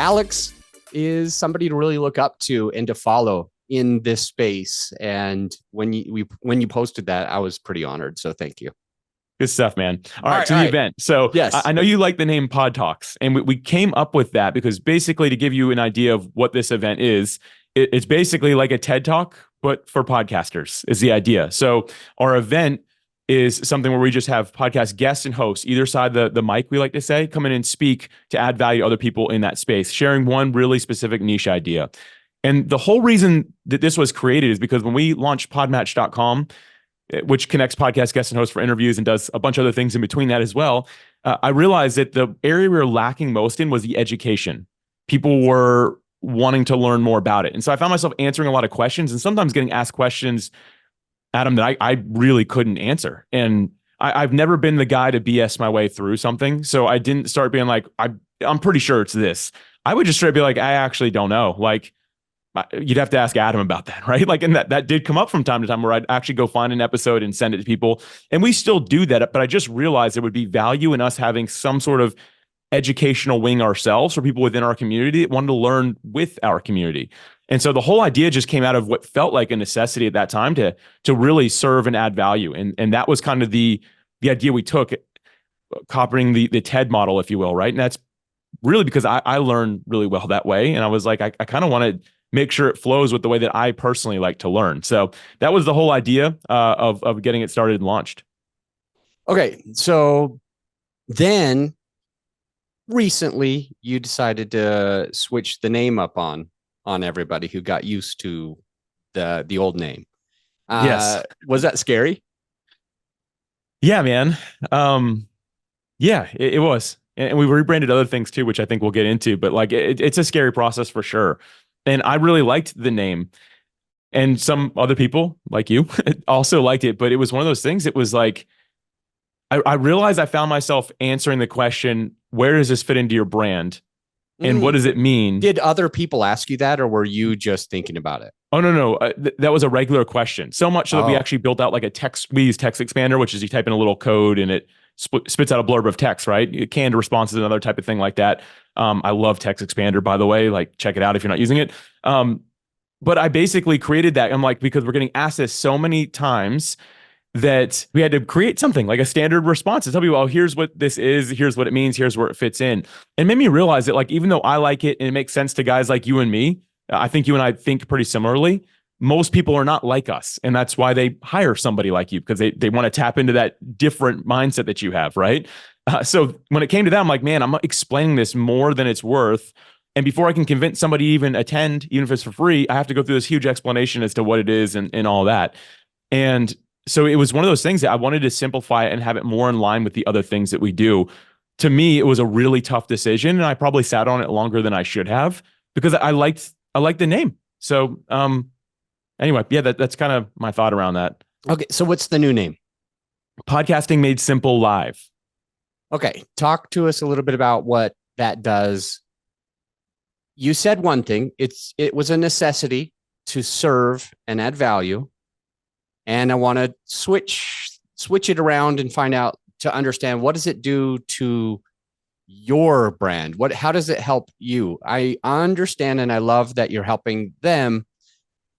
Alex is somebody to really look up to and to follow in this space. And when you posted that, I was pretty honored. So thank you. Good stuff, man. All right, to the event. So yes. I know you like the name Pod Talks, and we came up with that because basically to give you an idea of what this event is, it's basically like a TED Talk, but for podcasters is the idea. So our event is something where we just have podcast guests and hosts, either side the mic, we like to say, come in and speak to add value to other people in that space, sharing one really specific niche idea. And the whole reason that this was created is because when we launched podmatch.com, which connects podcast guests and hosts for interviews and does a bunch of other things in between that as well, I realized that the area we were lacking most in was the education. People were wanting to learn more about it. And so I found myself answering a lot of questions and sometimes getting asked questions, Adam, that I really couldn't answer. And I've never been the guy to BS my way through something. So I didn't start being like, I'm pretty sure it's this. I would just straight be like, I actually don't know. Like, you'd have to ask Adam about that, right? Like, and that did come up from time to time where I'd actually go find an episode and send it to people. And we still do that. But I just realized there would be value in us having some sort of educational wing ourselves for people within our community that wanted to learn with our community. And so the whole idea just came out of what felt like a necessity at that time to really serve and add value. And that was kind of the idea we took, copying the TED model, if you will, right? And that's really because I learned really well that way. And I was like, I kind of want to make sure it flows with the way that I personally like to learn. So that was the whole idea of getting it started and launched. Okay. So then recently you decided to switch the name up on everybody who got used to the old name. Yes. Was that scary? Yeah, man. Yeah, it was. And we rebranded other things too, which I think we'll get into, but like it's a scary process for sure. And I really liked the name, and some other people like you also liked it, but it was one of those things. It was like, I realized I found myself answering the question, where does this fit into your brand? And what does it mean? Did other people ask you that, or were you just thinking about it? Oh, no. That was a regular question. So much so that we actually built out like we use Text Expander, which is you type in a little code and it spits out a blurb of text, right? Canned responses, another type of thing like that. I love Text Expander, by the way. Like, check it out if you're not using it. But I basically created that. I'm like, because we're getting asked this so many times that we had to create something like a standard response to tell people, oh, here's what this is, here's what it means, here's where it fits in. And made me realize that, like, even though I like it and it makes sense to guys like you and me, I think you and I think pretty similarly. Most people are not like us. And that's why they hire somebody like you, because they want to tap into that different mindset that you have, right? So when it came to that, I'm like, man, I'm explaining this more than it's worth. And before I can convince somebody to even attend, even if it's for free, I have to go through this huge explanation as to what it is and all that. And so it was one of those things that I wanted to simplify it and have it more in line with the other things that we do. To me, it was a really tough decision, and I probably sat on it longer than I should have because I liked the name. So anyway, yeah, that's kind of my thought around that. Okay, so what's the new name? Podcasting Made Simple Live. Okay, talk to us a little bit about what that does. You said one thing, it was a necessity to serve and add value. And I want to switch it around and find out to understand, what does it do to your brand? How does it help you? I understand and I love that you're helping them.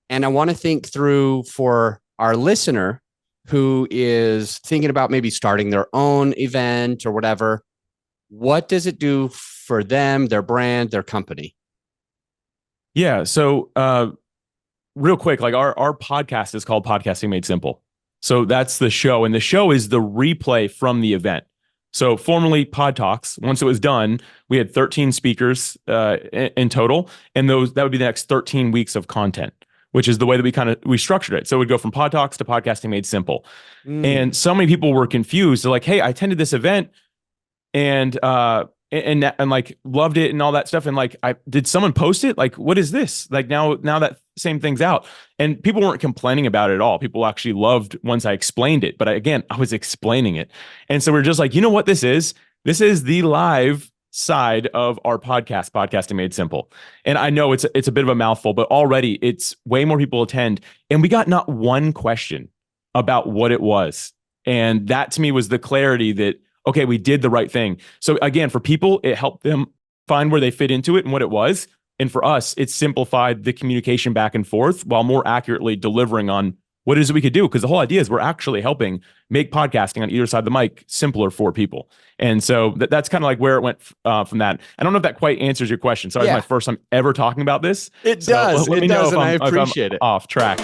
And I want to think through for our listener who is thinking about maybe starting their own event or whatever. What does it do for them, their brand, their company? Yeah. So real quick, like our podcast is called Podcasting Made Simple. So that's the show. And the show is the replay from the event. So formerly Pod Talks, once it was done, we had 13 speakers in total. And that would be the next 13 weeks of content, which is the way that we structured it. So it would go from Pod Talks to Podcasting Made Simple. And so many people were confused. They're like, hey, I attended this event and like loved it and all that stuff. And like, did someone post it? Like, what is this? Like now that same thing's out, and people weren't complaining about it at all. People actually loved once I explained it. But I was explaining it. And so we're just like, you know what this is? This is the live side of our podcast, Podcasting Made Simple. And I know it's a bit of a mouthful, but already it's way more people attend. And we got not one question about what it was. And that to me was the clarity that, okay, we did the right thing. So again, for people, it helped them find where they fit into it and what it was. And for us, it simplified the communication back and forth while more accurately delivering on what it is that we could do. Because the whole idea is we're actually helping make podcasting on either side of the mic simpler for people. And so that's kind of like where it went from that. I don't know if that quite answers your question. Sorry, it's my first time ever talking about this. It does. Let me know if and I'm I appreciate it. off track.